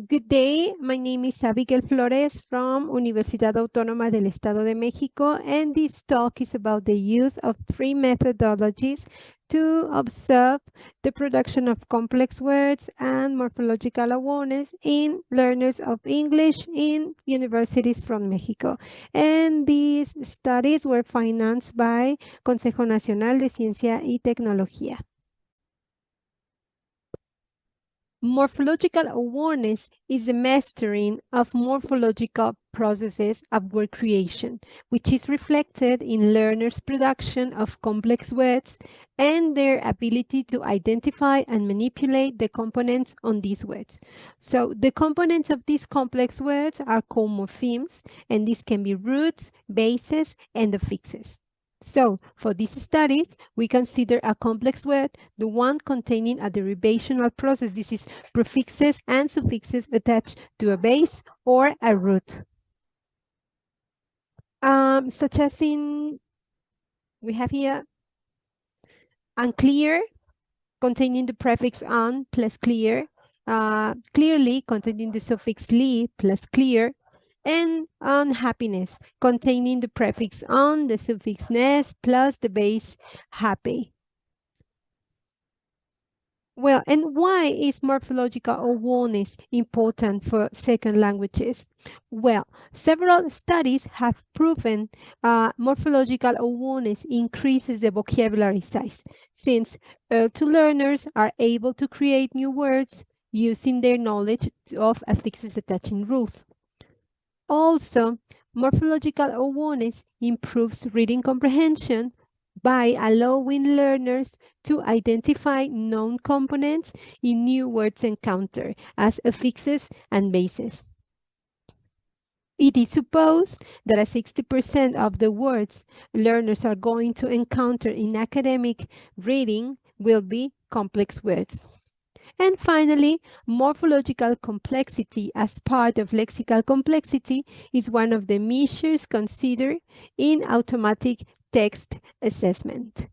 Good day. My name is Abigail Flores from Universidad Autónoma del Estado de México, and this talk is about the use of three methodologies to observe the production of complex words and morphological awareness in learners of English in universities from Mexico. And these studies were financed by Consejo Nacional de Ciencia y Tecnología. Morphological awareness is the mastering of morphological processes of word creation, which is reflected in learners' production of complex words and their ability to identify and manipulate the components on these words. So the components of these complex words are called morphemes, and these can be roots, bases, and affixes. So, for these studies, we consider a complex word, the one containing a derivational process. This is prefixes and suffixes attached to a base or a root. Such as we have here, unclear, containing the prefix on plus clear, clearly, containing the suffix li plus clear, and unhappiness, containing the prefix on, the suffix ness, plus the base happy. Well, and why is morphological awareness important for second languages? Well, several studies have proven morphological awareness increases the vocabulary size, since L2 learners are able to create new words using their knowledge of affixes attaching rules. Also, morphological awareness improves reading comprehension by allowing learners to identify known components in new words encountered as affixes and bases. It is supposed that 60% of the words learners are going to encounter in academic reading will be complex words. And finally, morphological complexity as part of lexical complexity is one of the measures considered in automatic text assessment.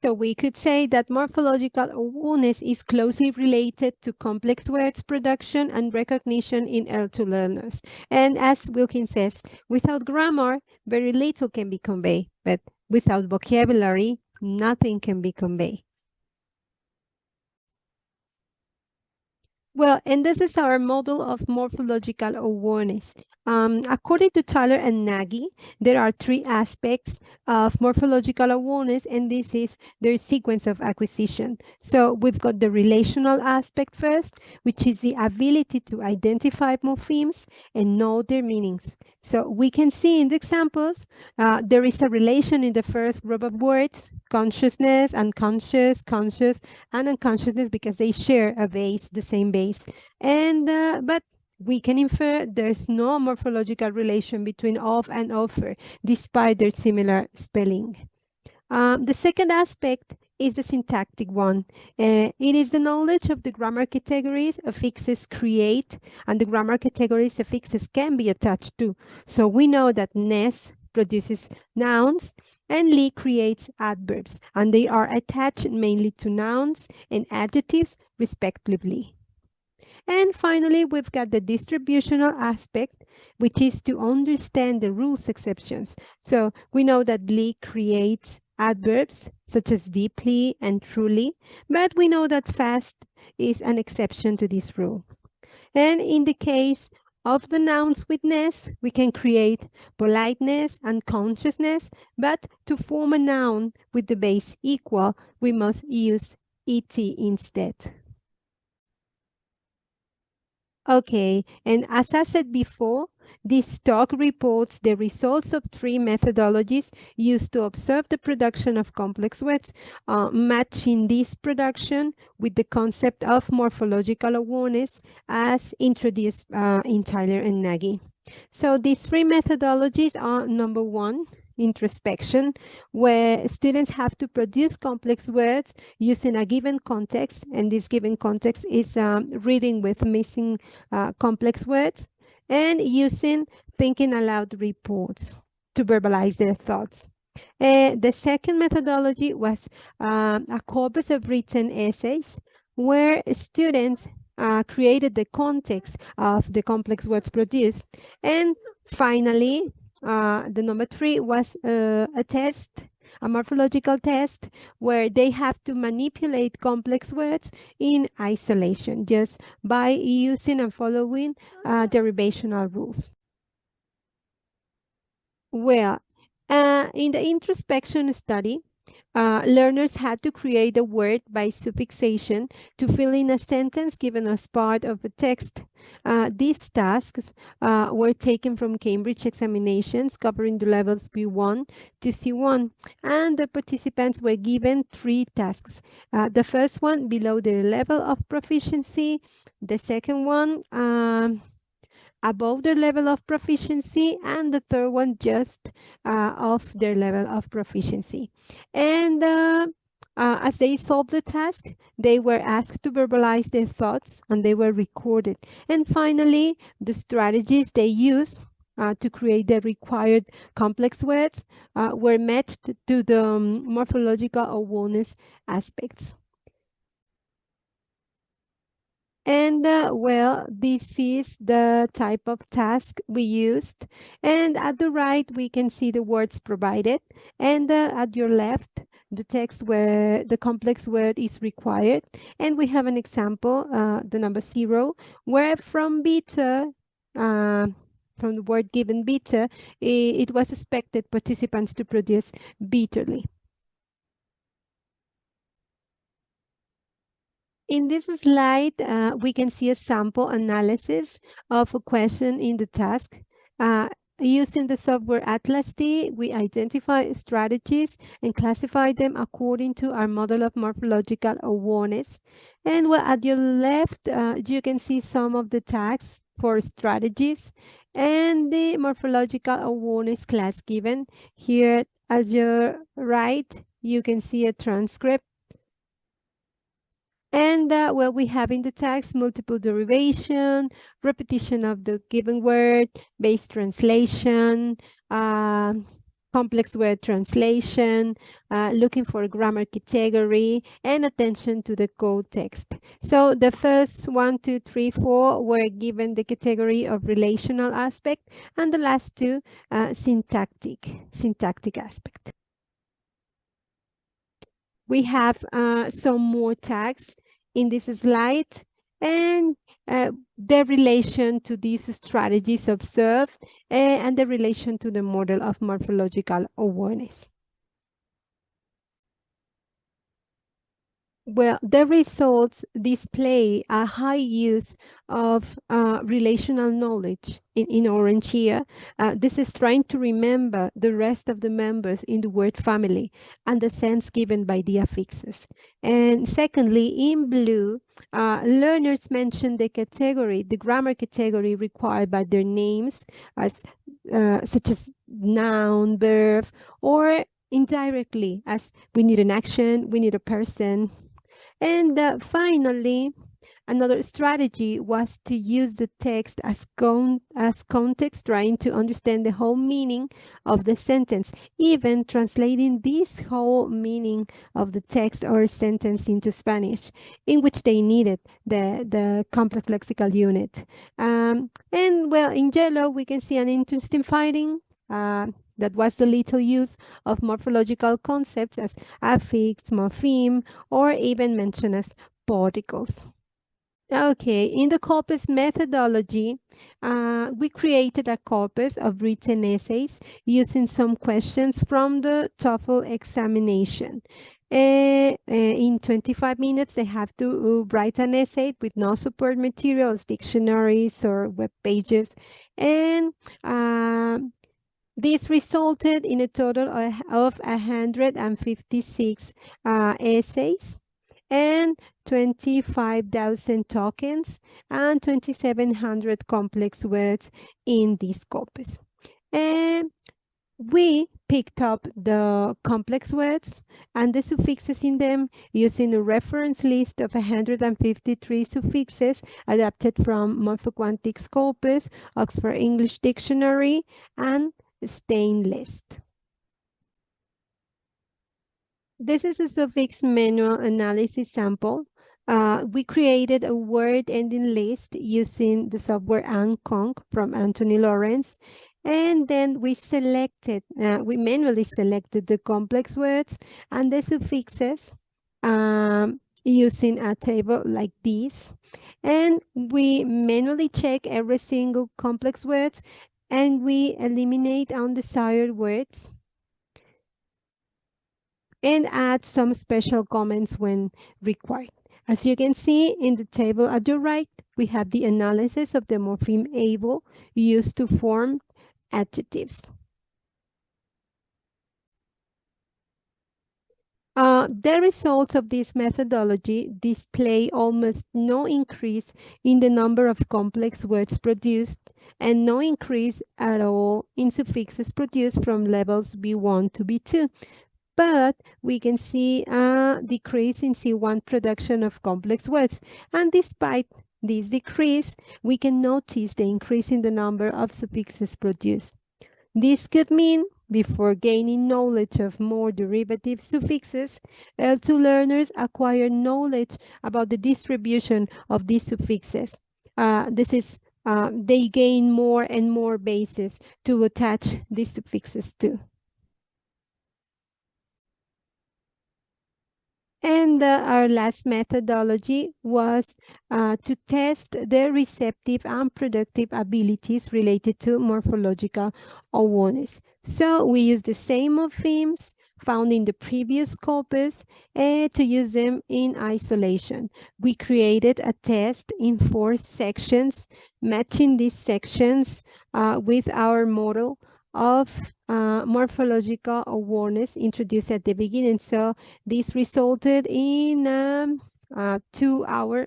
So we could say that morphological awareness is closely related to complex words production and recognition in L2 learners. And as Wilkins says, without grammar, very little can be conveyed, but without vocabulary, nothing can be conveyed. Well, and this is our model of morphological awareness. According to Tyler and Nagy, there are three aspects of morphological awareness, and this is their sequence of acquisition. So we've got the relational aspect first, which is the ability to identify morphemes and know their meanings. So we can see in the examples, there is a relation in the first group of words, consciousness, unconscious, conscious, and unconsciousness, because they share a base, the same base. And but we can infer there's no morphological relation between of and offer, despite their similar spelling. The second aspect is the syntactic one. It is the knowledge of the grammar categories affixes create, and the grammar categories affixes can be attached to. So we know that ness produces nouns, and li creates adverbs, and they are attached mainly to nouns and adjectives, respectively. And finally, we've got the distributional aspect, which is to understand the rules exceptions. So we know that li creates adverbs such as deeply and truly, but we know that fast is an exception to this rule. And in the case of the nouns with ness, we can create politeness and consciousness, but to form a noun with the base equal, we must use et instead. Okay, and as I said before, this talk reports the results of three methodologies used to observe the production of complex words, matching this production with the concept of morphological awareness as introduced in Tyler and Nagy. So these three methodologies are: number one, introspection, where students have to produce complex words using a given context, and this given context is reading with missing complex words, and using thinking aloud reports to verbalize their thoughts. The second methodology was a corpus of written essays where students created the context of the complex words produced. And finally, the number 3 was a test, a morphological test, where they have to manipulate complex words in isolation just by using and following derivational rules. Well, in the introspection study, learners had to create a word by suffixation to fill in a sentence given as part of a text. These tasks were taken from Cambridge examinations covering the levels B1 to C1, and the participants were given 3 tasks. The first one below the level of proficiency, the second one above their level of proficiency, and the third one just off their level of proficiency. And as they solved the task, they were asked to verbalize their thoughts and they were recorded. And finally, the strategies they used to create the required complex words were matched to the morphological awareness aspects. And well, this is the type of task we used. And at the right, we can see the words provided. And at your left, the text where the complex word is required. And we have an example, the number 0, where from beta, from the word given beta, it was expected participants to produce bitterly. In this slide, we can see a sample analysis of a question in the task. Using the software Atlas T, we identify strategies and classify them according to our model of morphological awareness. And well, at your left, you can see some of the tags for strategies and the morphological awareness class given. Here, at your right, you can see a transcript. And well, we have in the text multiple derivation, repetition of the given word, base translation, complex word translation, looking for a grammar category, and attention to the code text. So the first 1, 2, 3, 4 were given the category of relational aspect, and the last 2 syntactic aspect. We have some more tags in this slide, and the relation to these strategies observed and the relation to the model of morphological awareness. Well, the results display a high use of relational knowledge in orange here. This is trying to remember the rest of the members in the word family and the sense given by the affixes. And secondly, in blue, learners mention the category, the grammar category required by their names, as such as noun, verb, or indirectly as we need an action, we need a person. And finally, another strategy was to use the text as context, trying to understand the whole meaning of the sentence, even translating this whole meaning of the text or sentence into Spanish, in which they needed the complex lexical unit. And well, in yellow, we can see an interesting finding. That was the little use of morphological concepts as affix, morpheme, or even mentioned as particles. Okay, in the corpus methodology, we created a corpus of written essays using some questions from the TOEFL examination. In 25 minutes, they have to write an essay with no support materials, dictionaries, or web pages. And this resulted in a total of 156 essays and 25,000 tokens and 2,700 complex words in this corpus. And we picked up the complex words and the suffixes in them using a reference list of 153 suffixes adapted from Morphoquantics corpus, Oxford English Dictionary, and Stein list. This is a suffix manual analysis sample. We created a word ending list using the software Anconc from Anthony Lawrence. And then we manually selected the complex words and the suffixes using a table like this. And we manually check every single complex words and we eliminate undesired words and add some special comments when required. As you can see in the table at your right, we have the analysis of the morpheme able used to form adjectives. The results of this methodology display almost no increase in the number of complex words produced and no increase at all in suffixes produced from levels B1 to B2. But we can see a decrease in C1 production of complex words. And despite this decrease, we can notice the increase in the number of suffixes produced. This could mean, before gaining knowledge of more derivative suffixes, L2 learners acquire knowledge about the distribution of these suffixes. They gain more and more bases to attach these suffixes to. And our last methodology was to test the receptive and productive abilities related to morphological awareness. So we use the same morphemes found in the previous corpus to use them in isolation. We created a test in 4 sections, matching these sections with our model of morphological awareness introduced at the beginning. So this resulted in 2-hour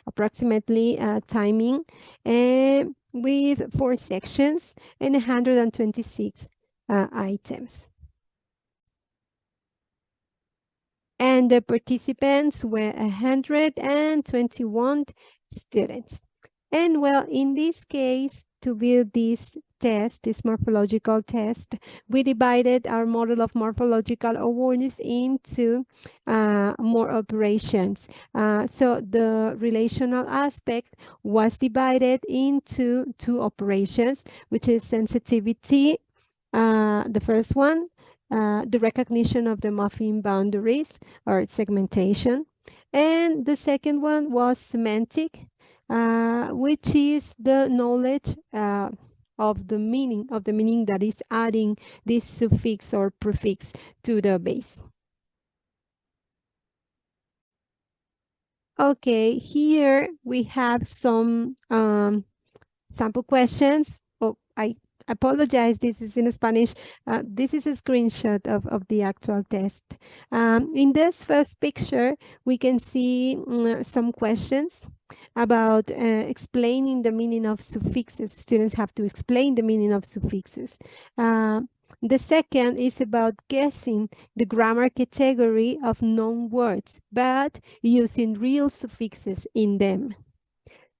approximately timing with 4 sections and 126 items. And the participants were 121 students. And well, in this case, to build this test, this morphological test, we divided our model of morphological awareness into more operations. So the relational aspect was divided into 2 operations, which is sensitivity, the first one, the recognition of the morpheme boundaries or segmentation. And the second one was semantic, which is the knowledge of the meaning that is adding this suffix or prefix to the base. Okay, here we have some sample questions. Oh, I apologize, this is in Spanish. This is a screenshot of the actual test. In this first picture, we can see some questions about explaining the meaning of suffixes. Students have to explain the meaning of suffixes. The second is about guessing the grammar category of known words, but using real suffixes in them.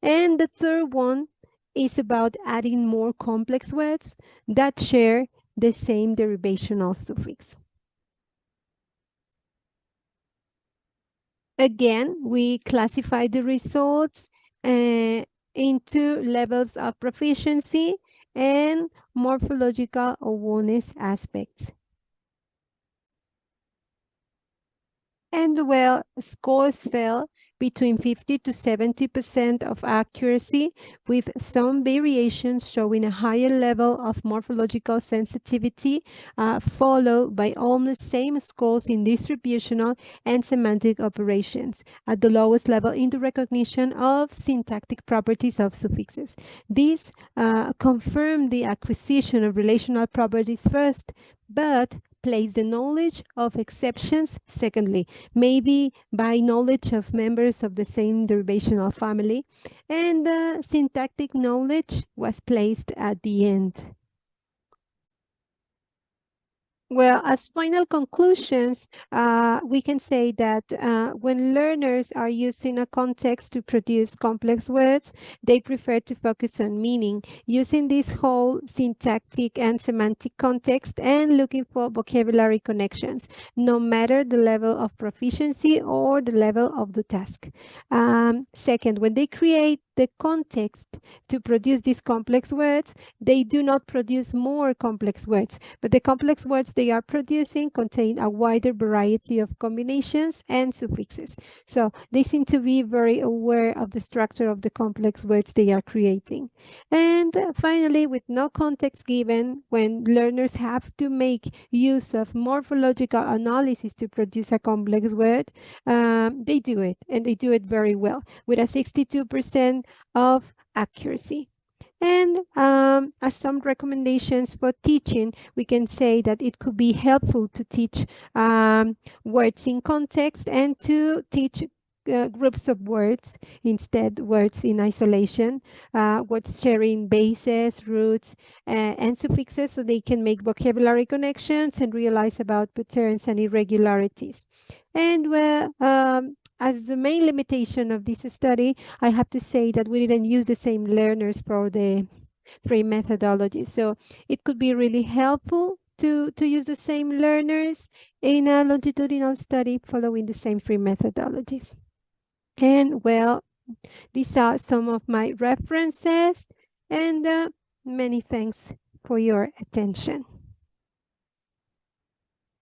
And the third one is about adding more complex words that share the same derivational suffix. Again, we classify the results into levels of proficiency and morphological awareness aspects. And well, scores fell between 50 to 70% of accuracy, with some variations showing a higher level of morphological sensitivity, followed by almost same scores in distributional and semantic operations, at the lowest level in the recognition of syntactic properties of suffixes. This confirmed the acquisition of relational properties first, but place the knowledge of exceptions secondly, maybe by knowledge of members of the same derivational family, and syntactic knowledge was placed at the end. Well, as final conclusions, we can say that when learners are using a context to produce complex words, they prefer to focus on meaning, using this whole syntactic and semantic context and looking for vocabulary connections, no matter the level of proficiency or the level of the task. Second, when they create the context to produce these complex words, they do not produce more complex words, but the complex words they are producing contain a wider variety of combinations and suffixes. So they seem to be very aware of the structure of the complex words they are creating. And finally, with no context given, when learners have to make use of morphological analysis to produce a complex word, they do it, and they do it very well, with a 62% of accuracy. And as some recommendations for teaching, we can say that it could be helpful to teach words in context and to teach groups of words instead words in isolation, words sharing bases, roots, and suffixes so they can make vocabulary connections and realize about patterns and irregularities. And well, as the main limitation of this study, I have to say that we didn't use the same learners for the three methodologies. So it could be really helpful to use the same learners in a longitudinal study following the same three methodologies. And well, these are some of my references, and many thanks for your attention.